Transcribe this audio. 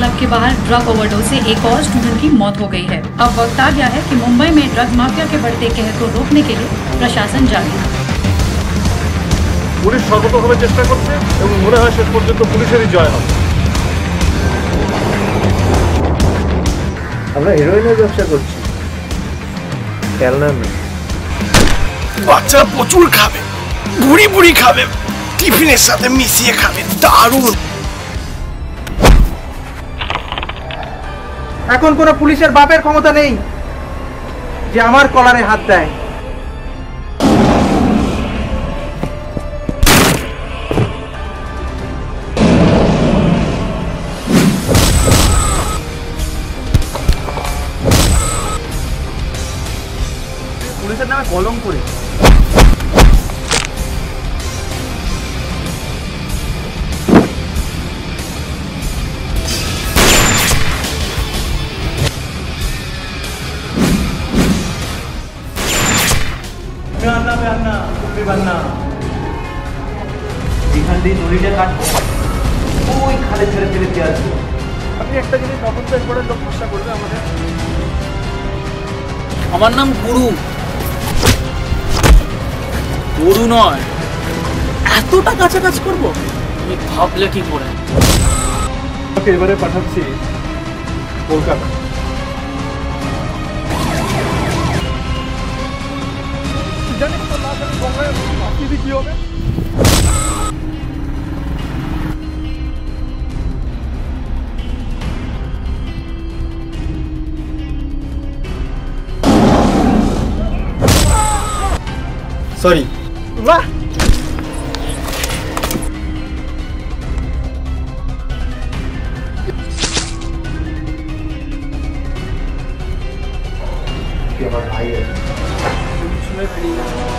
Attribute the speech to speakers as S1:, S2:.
S1: Club के बाहर drug overdose से एक और स्टूडेंट की मौत हो गई है। अब वक्त आ गया है कि मुंबई में ड्रग माफिया के बढ़ते कहर को रोकने के लिए प्रशासन जागे।
S2: पुलिस সর্বতভাবে চেষ্টা করছে এবং মনে হয় শেষ পর্যন্ত পুলিশেরই জয় হবে।
S3: আমরা হেরোইনের ব্যবসা করছি, খেলনা নয়।
S4: বাচ্চারা প্রচুর খাবে, বুড়ি বুড়ি খাবে, টিফিনের সাথে মিশিয়ে খাবে, দারুণ।
S3: এখন কোনো পুলিশের বাপের ক্ষমতা নেই যে আমার কলারে হাত দেয়। পুলিশের নামে কলম করে এখান দিয়ে দড়িটা কাটবো, ওই খালে ছেড়ে ফেলে দিয়ে আসবো।
S2: আপনি একটা জিনিস তদন্ত করে লোক ভরসা করবে আমাদের।
S5: আমার নাম গুরু, গুরু নয়। এতটা কাছাকাছি করবো তুমি ভাবলে কি করে?
S2: এবারে পাঠাচ্ছি কলকাতা। জানিস তো না জানি গঙ্গায় মাটি দিয়ে কি হবে?
S4: সরি।
S2: বাহ,
S3: আমার ভাই
S2: শুনে ফেলি।